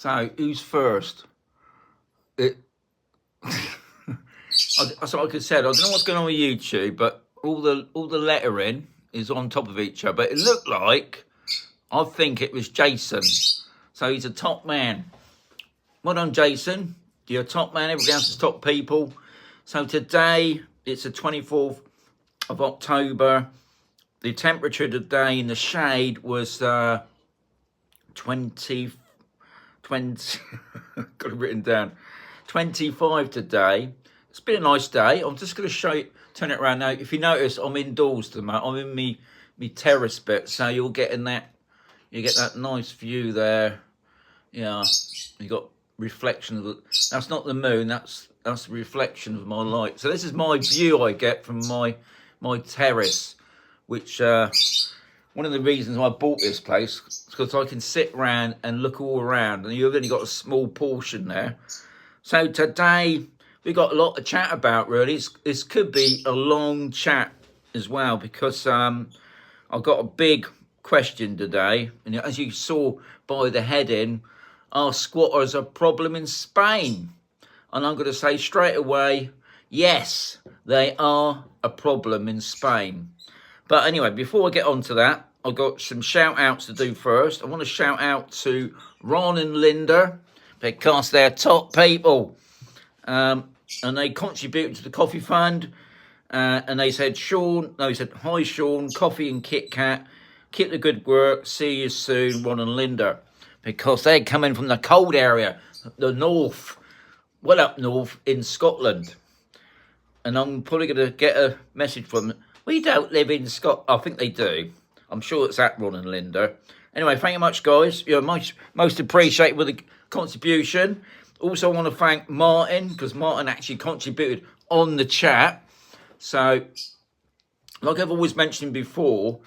So who's first? It. That's what I could say. I don't know what's going on with YouTube, but all the lettering is on top of each other. But it looked like, I think it was Jason. So he's a top man. Well done, Jason. You're a top man. Everybody else is top people. So today it's the 24th of October. The temperature today in the shade was 20 got it written down, 25 today. It's been a nice day. I'm just going to show you, turn it around now. If you notice, I'm indoors tonight. I'm in me terrace bit, so you're getting that. You get that nice view there. Yeah, you got reflection of the. That's not the moon. That's the reflection of my light. So this is my view I get from my terrace, which one of the reasons I bought this place is because I can sit around and look all around, and you've only got a small portion there. So today we got a lot to chat about. Really, this could be a long chat as well, because I've got a big question today, and as you saw by the heading, are squatters a problem in Spain? And I'm going to say straight away, yes, they are a problem in Spain. But anyway, before I get on to that, I've got some shout outs to do first. I want to shout out to Ron and Linda, because they're top people. And they contributed to the coffee fund. And they said, hi Sean, coffee and Kit Kat. Keep the good work. See you soon, Ron and Linda. Because they're coming from the cold area, the north, well up north in Scotland. And I'm probably going to get a message from them. We don't live in Scotland. I think they do. I'm sure it's at Ron and Linda. Anyway, thank you much, guys. You're most appreciated with the contribution. Also, I want to thank Martin, because Martin actually contributed on the chat. So, like I've always mentioned before,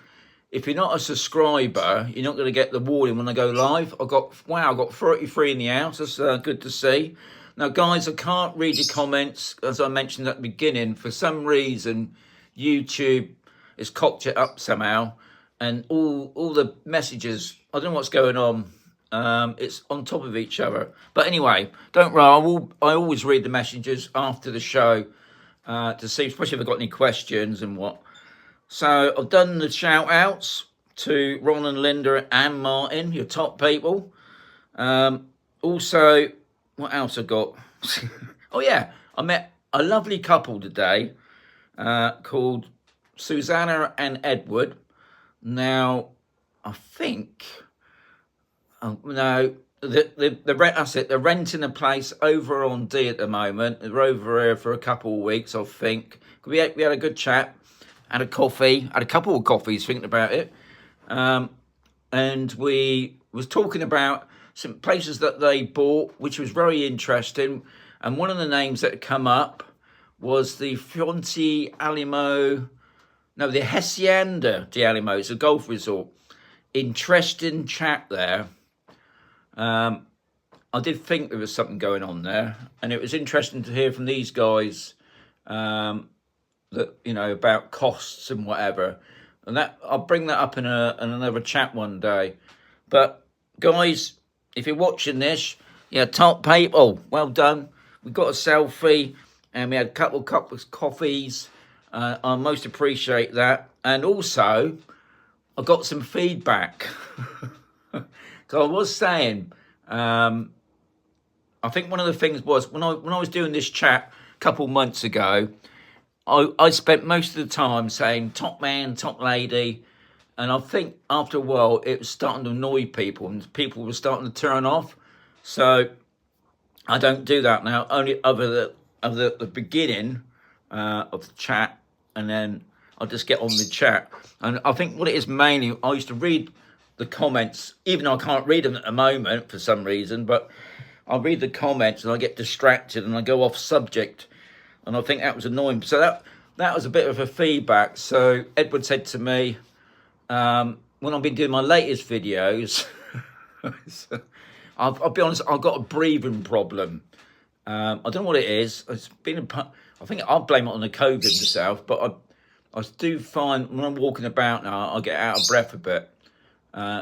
if you're not a subscriber, you're not going to get the warning when I go live. I got 33 in the house. That's good to see. Now, guys, I can't read your comments, as I mentioned at the beginning. For some reason, YouTube has cocked it up somehow, and all the messages, I don't know what's going on. It's on top of each other. But anyway, don't worry. I always read the messages after the show to see, especially if I've got any questions and what. So I've done the shout outs to Ron and Linda and Martin, your top people. Also, what else I got? Oh yeah, I met a lovely couple today called Susanna and Edward. Now, I think, no, that's it. They're renting a place over on D at the moment. They're over here for a couple of weeks, I think. We had a good chat. Had a coffee, had a couple of coffees thinking about it. And we was talking about some places that they bought, which was very interesting. And one of the names that had come up was the the Hacienda de Alimo. It's a golf resort. Interesting chat there. I did think there was something going on there. And it was interesting to hear from these guys that, about costs and whatever, and that I'll bring that up in another chat one day. But guys, if you're watching this, top people, well done. We got a selfie and we had a couple of coffees. I most appreciate that. And also, I got some feedback. So I was saying, I think one of the things was when I was doing this chat a couple months ago, I spent most of the time saying top man, top lady, and I think after a while it was starting to annoy people, and people were starting to turn off. So I don't do that now, only other than the beginning of the chat, and then I'll just get on the chat. And I think what it is mainly, I used to read the comments, even though I can't read them at the moment for some reason, but I read the comments and I get distracted and I go off subject. And I think that was annoying. So that was a bit of a feedback. So Edward said to me, when I've been doing my latest videos, I'll be honest, I've got a breathing problem. I don't know what it is. I think I'll blame it on the COVID myself, but I do find when I'm walking about now, I get out of breath a bit.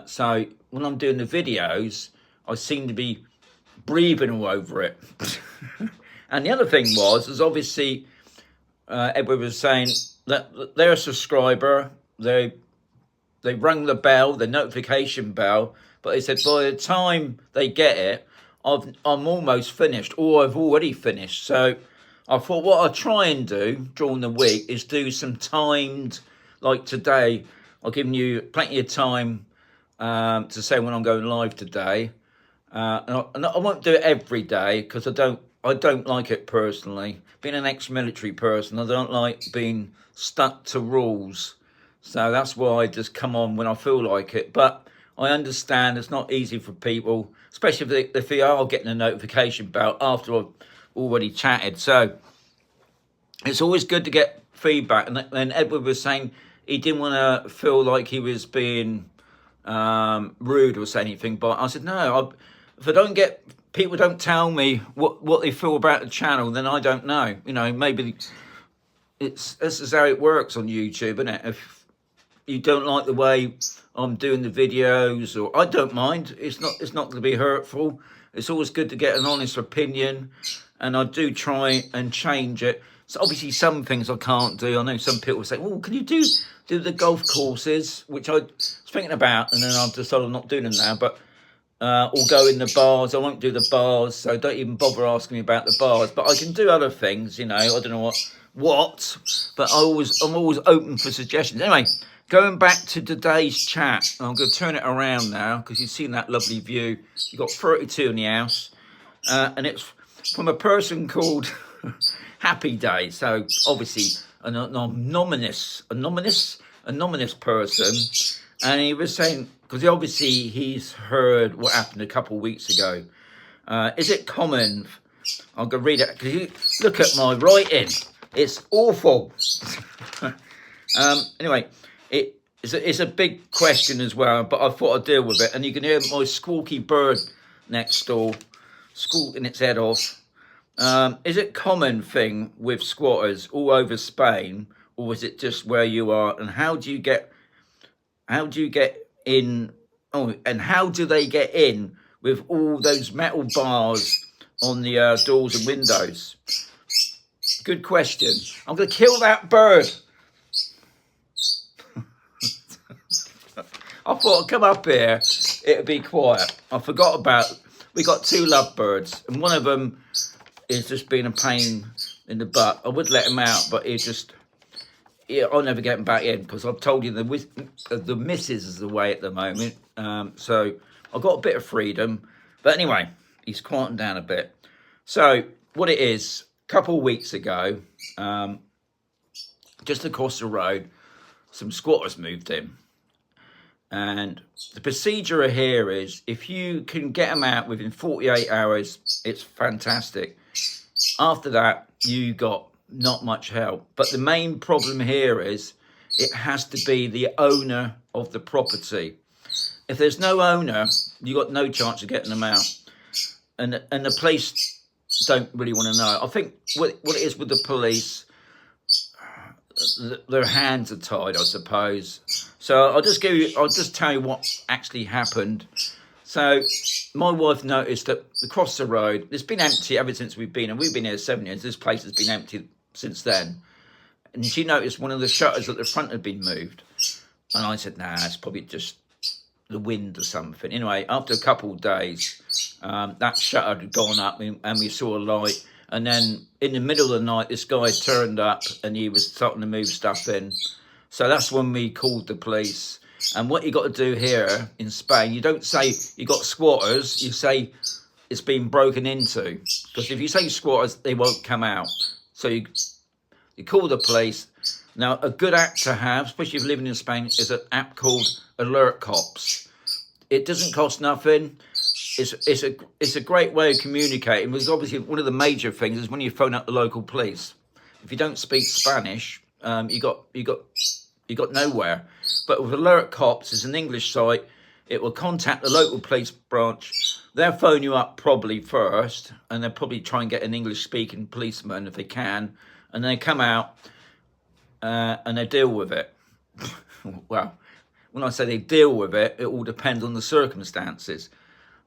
So when I'm doing the videos, I seem to be breathing all over it. And the other thing is obviously Edward was saying that they're a subscriber. They rung the bell, the notification bell, but they said by the time they get it, I'm almost finished, or I've already finished. So I thought what I'll try and do during the week is do some timed, like today. I've given you plenty of time to say when I'm going live today. And I won't do it every day because I don't like it personally. Being an ex-military person, I don't like being stuck to rules. So that's why I just come on when I feel like it. But I understand it's not easy for people, especially if they are getting a notification bell after I've already chatted. So it's always good to get feedback. And Edward was saying he didn't want to feel like he was being rude or say anything. But I said, no, if I don't get, people don't tell me what they feel about the channel, then I don't know. You know, maybe this is how it works on YouTube, isn't it? If you don't like the way I'm doing the videos, or I don't mind, it's not going to be hurtful. It's always good to get an honest opinion, and I do try and change it. So obviously some things I can't do. I know some people say, well, can you do the golf courses, which I was thinking about, and then I've decided I'm not doing them now, but or go in the bars. I won't do the bars, so don't even bother asking me about the bars. But I can do other things, you know. I don't know what, but I'm always open for suggestions. Anyway, going back to today's chat, I'm going to turn it around now because you've seen that lovely view. You've got 32 in the house, and it's from a person called Happy Day. So obviously an anonymous person, and he was saying, because obviously he's heard what happened a couple of weeks ago. Is it common? I'm going to read it because you look at my writing. It's awful. Anyway, it's a big question as well, but I thought I'd deal with it. And you can hear my squawky bird next door squawking its head off. Is it common thing with squatters all over Spain, or is it just where you are? And how do you get in? Oh, and how do they get in with all those metal bars on the doors and windows? Good question. I'm going to kill that bird. I thought I'd come up here, it'd be quiet. I forgot about, we got 2 lovebirds, and one of them is just being a pain in the butt. I would let him out, but I'll never get him back in because I've told you the missus is away at the moment. So I've got a bit of freedom. But anyway, he's quieting down a bit. So what it is, a couple of weeks ago, just across the road, some squatters moved in. And the procedure here is, if you can get them out within 48 hours, it's fantastic. After that, you got not much help. But the main problem here is it has to be the owner of the property. If there's no owner, you got no chance of getting them out. And the police don't really want to know. I think what it is with the police, their hands are tied, I suppose. So I'll just tell you what actually happened. So my wife noticed that across the road, it's been empty ever since we've been, and we've been here 7 years. This place has been empty since then. And she noticed one of the shutters at the front had been moved. And I said, nah, it's probably just the wind or something. Anyway, after a couple of days, that shutter had gone up and we saw a light. And then in the middle of the night, this guy turned up and he was starting to move stuff in. So that's when we called the police. And what you got to do here in Spain, you don't say you got squatters, you say it's been broken into. Because if you say squatters, they won't come out. So you call the police. Now, a good app to have, especially if you're living in Spain, is an app called Alert Cops. It doesn't cost nothing. It's a great way of communicating, because obviously one of the major things is when you phone up the local police. If you don't speak Spanish, you got nowhere. But with Alert Cops, it's an English site. It will contact the local police branch. They'll phone you up probably first, and they'll probably try and get an English-speaking policeman if they can, and they come out and they deal with it. Well, when I say they deal with it, it all depends on the circumstances.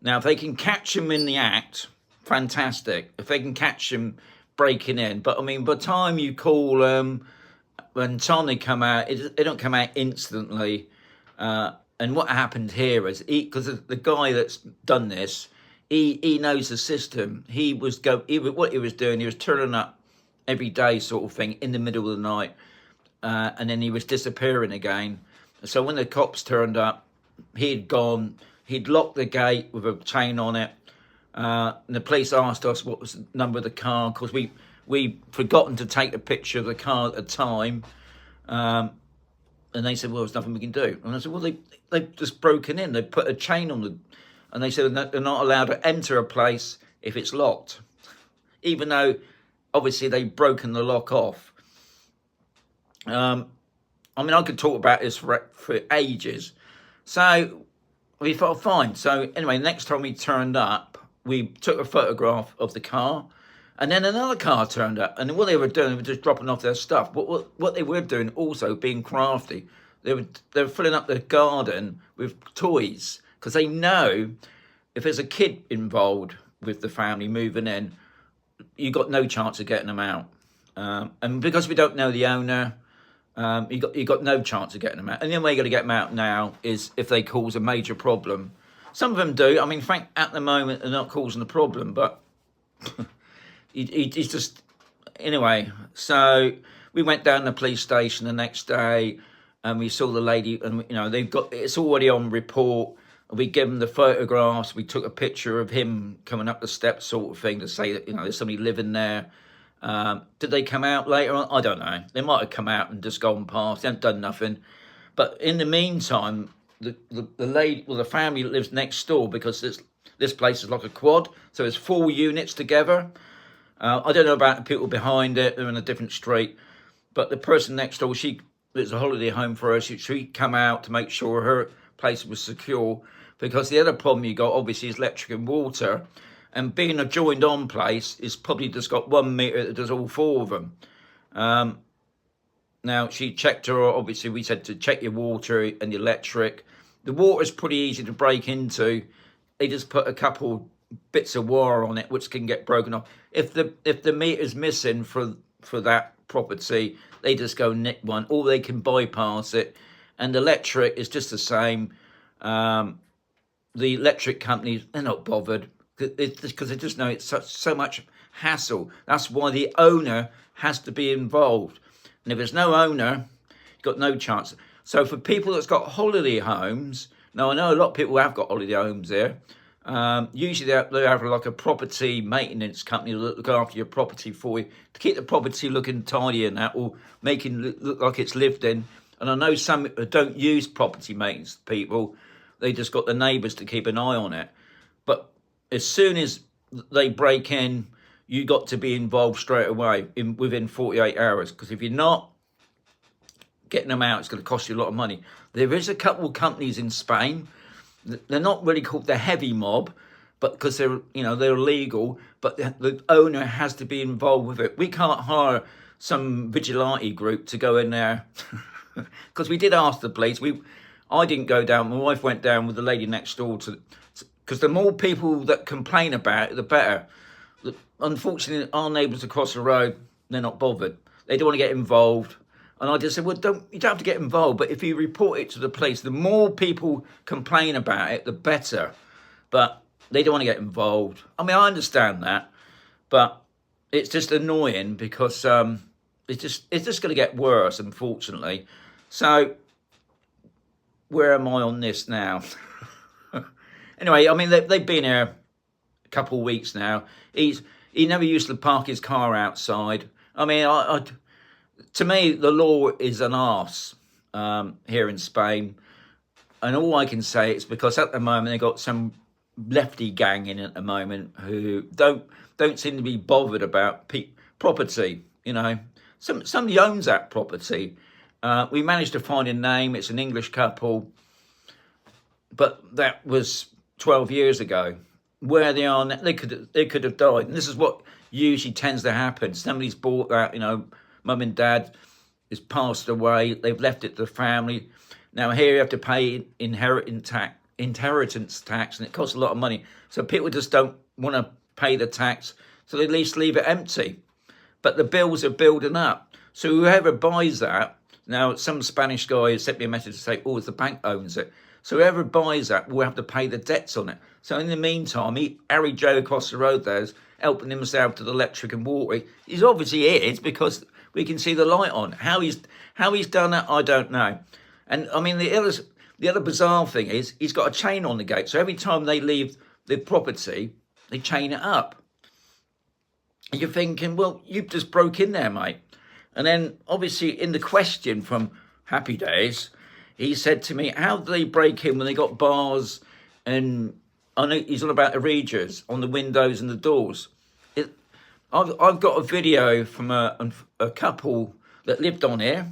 Now, if they can catch them in the act, fantastic if they can catch them breaking in. But I mean, by the time you call when time they come out, they don't come out instantly. And what happened here is, because the guy that's done this, he knows the system. What he was doing, he was turning up every day, sort of thing, in the middle of the night, and then he was disappearing again. So when the cops turned up, he'd gone. He'd locked the gate with a chain on it. And the police asked us what was the number of the car, because we forgotten to take a picture of the car at the time. And they said, well, there's nothing we can do. And I said, well, they've just broken in. They put a chain on the... And they said they're not allowed to enter a place if it's locked. Even though, obviously, they've broken the lock off. I mean, I could talk about this for ages. So we thought, fine. So anyway, next time we turned up, we took a photograph of the car. And then another car turned up, and what they were doing, they were just dropping off their stuff. But what they were doing, also being crafty, they were filling up their garden with toys, because they know if there's a kid involved with the family moving in, you got no chance of getting them out. And because we don't know the owner, you got no chance of getting them out. And the only way you're going to get them out now is if they cause a major problem. Some of them do. I mean, at the moment, they're not causing a problem, but. He's just... Anyway, so we went down to the police station the next day, and we saw the lady, and it's already on report. We gave them the photographs. We took a picture of him coming up the steps, sort of thing, to say that there's somebody living there. Did they come out later on? I don't know. They might have come out and just gone past. They haven't done nothing. But in the meantime, the lady, well, the family that lives next door, because this place is like a quad, so it's 4 units together. I don't know about the people behind it. They're in a different street. But the person next door, it's a holiday home for her. She'd come out to make sure her place was secure. Because the other problem you got, obviously, is electric and water. And being a joined-on place, it's probably just got 1 meter that does all 4 of them. Now, she checked her. Obviously, we said to check your water and your electric. The water's pretty easy to break into. They just put a couple bits of wire on it which can get broken off. If the meter's missing for that property, they just go nick one, or they can bypass it. And the electric is just the same. The electric companies, they're not bothered, because they just know it's so much hassle. That's why the owner has to be involved. And if there's no owner, you've got no chance. So for people that's got holiday homes, now I know a lot of people have got holiday homes there. Usually they have like a property maintenance company to look after your property for you, to keep the property looking tidy and that, or making it look like it's lived in. And I know some don't use property maintenance people. They just got the neighbours to keep an eye on it. But as soon as they break in, you got to be involved straight away within 48 hours. Because if you're not, getting them out, it's going to cost you a lot of money. There is a couple of companies in Spain. They're not really called the heavy mob, but because they're illegal. But the owner has to be involved with it. We can't hire some vigilante group to go in there, because we did ask the police. I didn't go down. My wife went down with the lady next door because the more people that complain about it, the better. Unfortunately, our neighbours across the road, they're not bothered. They don't want to get involved. And I just said, well, you don't have to get involved, but if you report it to the police, the more people complain about it, the better. But they don't want to get involved. I mean, I understand that, but it's just annoying because it's just going to get worse, unfortunately. So where am I on this now? Anyway, I mean, they've been here a couple of weeks now. He never used to park his car outside. I mean, to me, the law is an arse here in Spain. And all I can say is because at the moment they've got some lefty gang in at the moment who don't seem to be bothered about property. Somebody owns that property. We managed to find a name. It's an English couple. But that was 12 years ago. Where they are now, they could have died. And this is what usually tends to happen. Somebody's bought that, mum and dad has passed away. They've left it to the family. Now here you have to pay inheritance tax, and it costs a lot of money. So people just don't want to pay the tax, so they at least leave it empty. But the bills are building up. So whoever buys that, now some Spanish guy sent me a message to say, oh, the bank owns it. So whoever buys that will have to pay the debts on it. So in the meantime, Harry Joe across the road there is helping himself to the electric and water. He's obviously is, because we can see the light on. How he's done that, I don't know. And I mean, the other bizarre thing is he's got a chain on the gate. So every time they leave the property, they chain it up. And you're thinking, well, you've just broke in there, mate. And then obviously in the question from Happy Days, he said to me, how do they break in when they got bars? And I know he's on about the Regis on the windows and the doors. I've got a video from a couple that lived on here.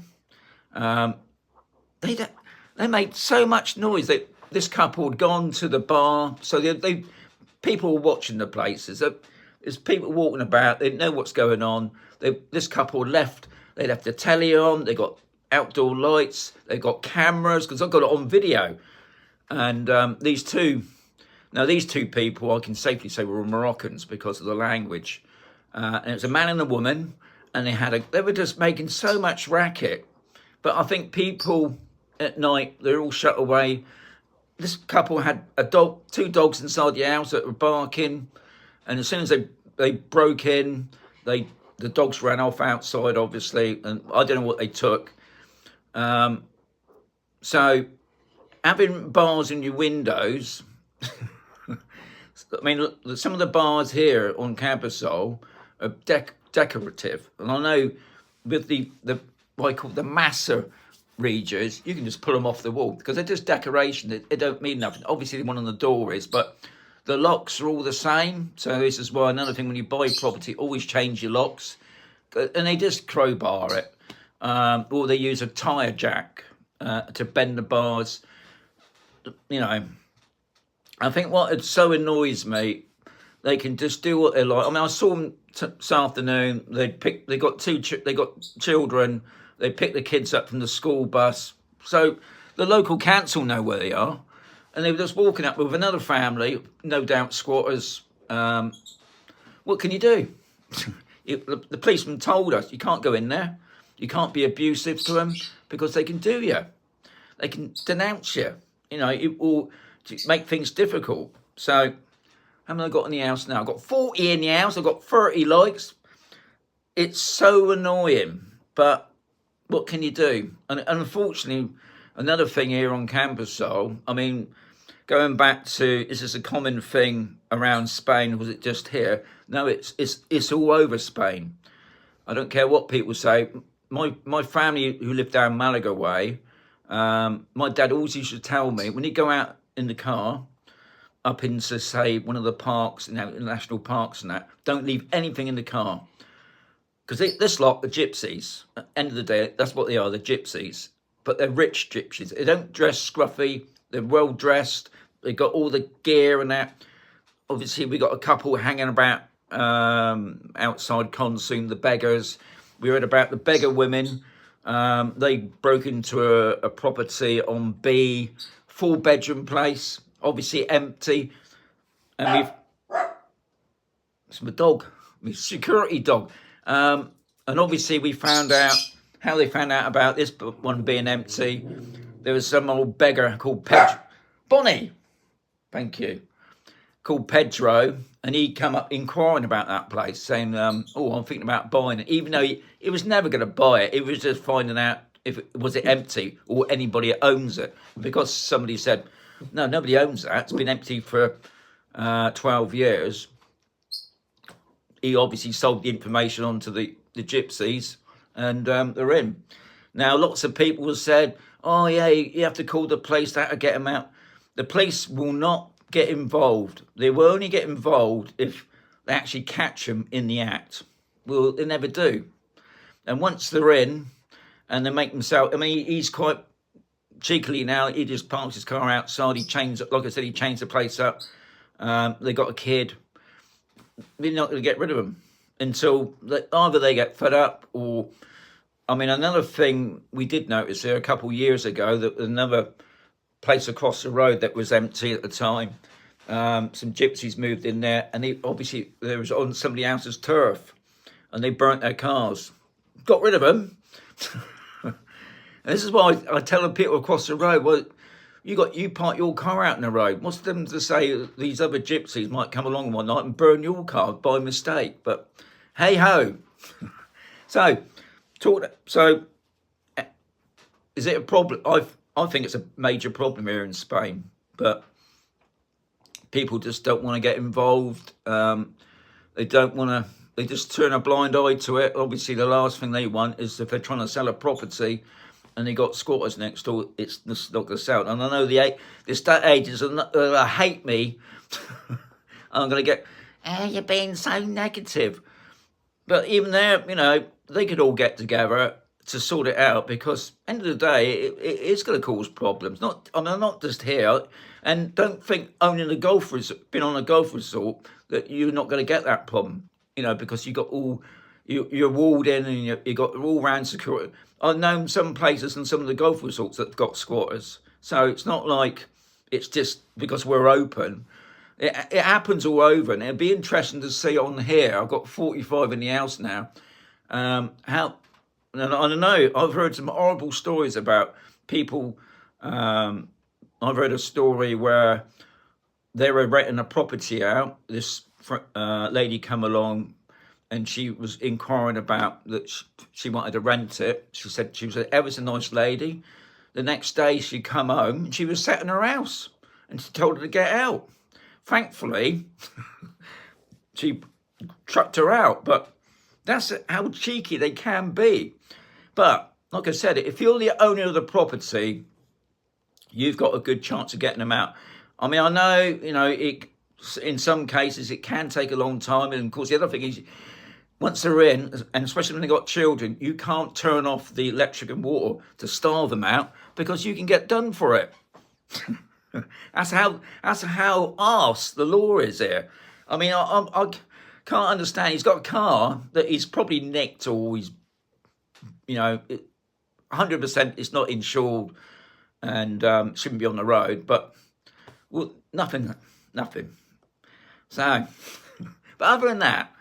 They made so much noise that this couple had gone to the bar. So people were watching the places. There's people walking about. They know what's going on. This couple left. They left the telly on. They got outdoor lights. They got cameras, because I've got it on video. And these two people, I can safely say, were Moroccans because of the language. And it was a man and a woman, and they were just making so much racket. But I think people at night, they're all shut away. This couple had two dogs inside the house that were barking, and as soon as they broke in, the dogs ran off outside, obviously, and I don't know what they took. So having bars in your windows, I mean, some of the bars here on Cambusole are decorative, and I know with the what I call the Massa Regis, you can just pull them off the wall because they're just decoration. They don't mean nothing. Obviously, the one on the door is, but the locks are all the same. So this is why another thing, when you buy property, always change your locks, and they just crowbar it, or they use a tyre jack to bend the bars. You know, I think what so annoys me, they can just do what they like. I mean, I saw them this afternoon. They got children. They pick the kids up from the school bus. So the local council know where they are, and they were just walking up with another family, no doubt squatters. What can you do? The policeman told us you can't go in there. You can't be abusive to them because they can do you. They can denounce you. You know, it will make things difficult. So how many I got in the house now? I've got 40 in the house. I've got 30 likes. It's so annoying, but what can you do? And unfortunately, another thing here on Cambusole, I mean, going back to, is this a common thing around Spain? Was it just here? No, it's all over Spain. I don't care what people say. My family who lived down Malaga way, my dad always used to tell me, when you go out in the car, up into, say, one of the parks, national parks and that, don't leave anything in the car. Because this lot are gypsies. At the end of the day, that's what they are, they're gypsies. But they're rich gypsies. They don't dress scruffy. They're well dressed. They got all the gear and that. Obviously, we got a couple hanging about outside Consume, the beggars. We read about the beggar women. They broke into a property on B, 4-bedroom place, obviously empty. And it's my dog, my security dog. And obviously we found out how they found out about this one being empty. There was some old beggar called Bonnie, thank you, called Pedro, and he come up inquiring about that place, saying, I'm thinking about buying it, even though he was never going to buy it. It was just finding out if it was empty or anybody owns it. Because somebody said, no, nobody owns that. It's been empty for 12 years. He obviously sold the information on to the gypsies, and they're in. Now, lots of people have said, oh, yeah, you have to call the police, that to get them out. The police will not get involved. They will only get involved if they actually catch them in the act. Well, they never do. And once they're in, and they make themselves, I mean, he's quite cheekily now. He just parks his car outside. He changed, like I said, he changed the place up. They got a kid. We're not going to get rid of them until either they get fed up or, I mean, another thing we did notice here a couple of years ago, that another place across the road that was empty at the time, Some gypsies moved in there, and obviously there was on somebody else's turf, and they burnt their cars. Got rid of them. And this is why I tell the people across the road, well, you park your car out in the road. What's them to say these other gypsies might come along one night and burn your car by mistake? But hey ho. So is it a problem? I think it's a major problem here in Spain, but people just don't want to get involved. They don't want to. They just turn a blind eye to it. Obviously, the last thing they want is if they're trying to sell a property and they got squatters next door, it's just not going to sell. And I know the estate agents hate me. I'm going to get, you're being so negative. But even there, they could all get together to sort it out, because end of the day, it's going to cause problems. Not just here. And don't think owning a golf resort, being on a golf resort, that you're not going to get that problem. Because you got you're walled in, and you got all round security. I've known some places and some of the golf resorts that have got squatters. So it's not like it's just because we're open. It happens all over, and it'd be interesting to see on here. I've got 45 in the house now. And I don't know. I've heard some horrible stories about people. I've read a story where they were renting a property out. This lady come along, and she was inquiring about that she wanted to rent it. She said she was ever so nice lady. The next day she come home and she was sat in her house, and she told her to get out. Thankfully, she trucked her out, but that's how cheeky they can be. But like I said, if you're the owner of the property, you've got a good chance of getting them out. I mean, I know, in some cases it can take a long time. And of course, the other thing is, once they're in, and especially when they've got children, you can't turn off the electric and water to starve them out, because you can get done for it. That's how arse the law is here. I mean, I can't understand. He's got a car that he's probably nicked, or he's, 100% it's not insured and shouldn't be on the road. But nothing. So, but other than that,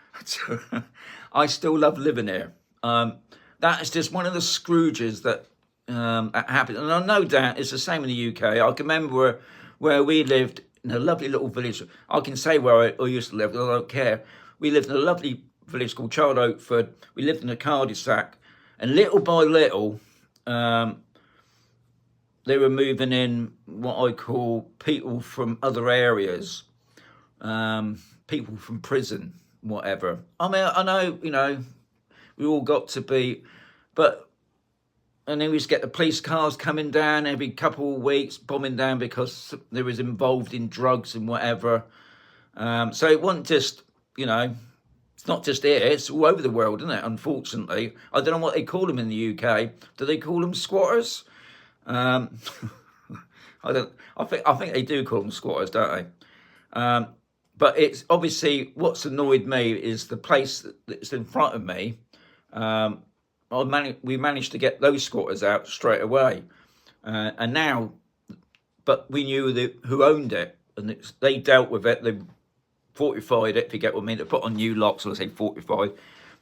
I still love living here. That is just one of the Scrooges that happens. And I no doubt it's the same in the UK. I can remember where we lived in a lovely little village. I can say where I used to live, I don't care. We lived in a lovely village called Child Oakford. We lived in a cul-de-sac. And little by little, they were moving in what I call people from other areas, people from prison, whatever. I mean, I know, we all got to be, and then we used to get the police cars coming down every couple of weeks, bombing down because they was involved in drugs and whatever. So it wasn't just, it's not just here, it's all over the world, isn't it? Unfortunately. I don't know what they call them in the UK. Do they call them squatters? I think they do call them squatters, don't they? But it's obviously, what's annoyed me is the place that's in front of me. We managed to get those squatters out straight away, and now, but we knew who owned it, and they dealt with it. They fortified it, if you get what I mean. They put on new locks, so I say fortified,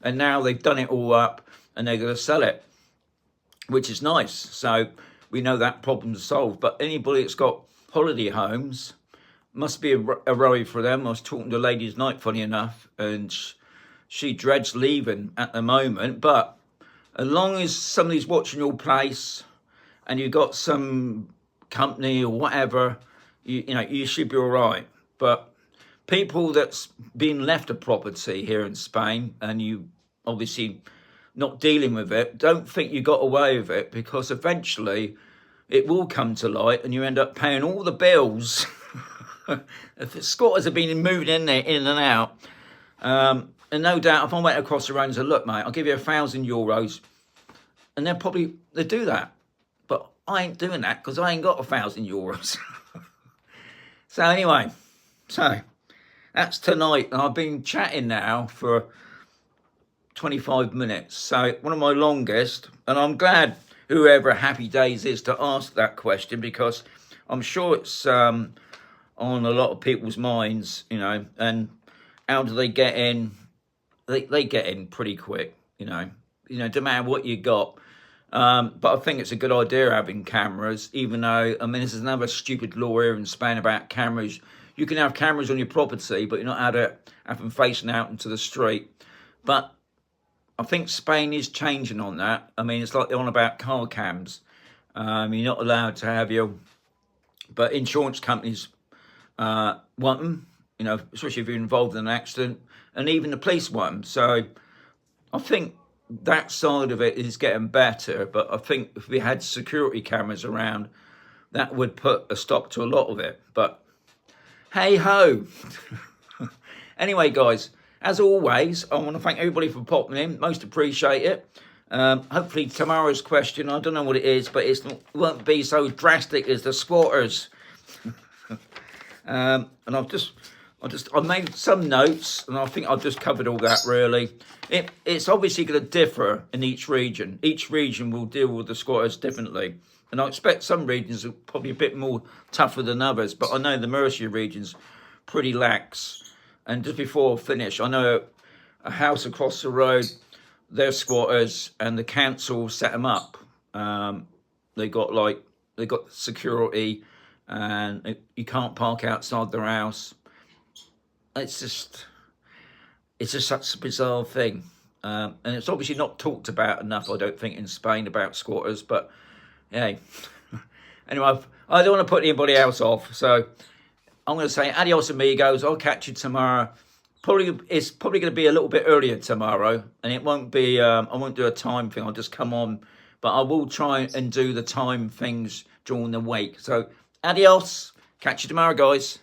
and now they've done it all up, and they're going to sell it, which is nice. So we know that problem's solved. But anybody that's got holiday homes, must be a worry for them. I was talking to a lady tonight, funny enough, and she dreads leaving at the moment. But as long as somebody's watching your place and you've got some company or whatever, you should be all right. But people that's been left a property here in Spain and you obviously not dealing with it, don't think you got away with it, because eventually it will come to light and you end up paying all the bills. If the squatters have been moving in there, in and out, and no doubt if I went across the road and said, look, mate, I'll give you €1,000, and they'll do that. But I ain't doing that, because I ain't got €1,000. So anyway, that's tonight, and I've been chatting now for 25 minutes. So one of my longest, and I'm glad whoever Happy Days is to ask that question, because I'm sure it's on a lot of people's minds, you know. And how do they get in? They get in pretty quick, you know. No matter what you got. But I think it's a good idea having cameras, even though, I mean, this is another stupid law here in Spain about cameras. You can have cameras on your property, but you're not allowed to have them facing out into the street. But I think Spain is changing on that. I mean, it's like they're on about car cams. You're not allowed to have your... But insurance companies want them, you know, especially if you're involved in an accident. And even the police want them. So I think that side of it is getting better. But I think if we had security cameras around, that would put a stop to a lot of it. But hey ho. Anyway, guys, as always, I want to thank everybody for popping in. Most appreciate it. Hopefully tomorrow's question, I don't know what it is, but it won't be so drastic as the squatters. And I've made some notes, and I think I've just covered all that really. It's obviously going to differ in each region. Each region will deal with the squatters differently. And I expect some regions are probably a bit more tougher than others, but I know the Murcia region's pretty lax. And just before I finish, I know a house across the road, they're squatters, and the council set them up. They got security, and you can't park outside their house. It's just such a bizarre thing, and it's obviously not talked about enough, I don't think, in Spain about squatters. But yeah, anyway, I don't want to put anybody else off, so I'm going to say adios amigos. I'll catch you tomorrow. It's probably going to be a little bit earlier tomorrow, and it won't be. I won't do a time thing. I'll just come on, but I will try and do the time things during the week. So adios. Catch you tomorrow, guys.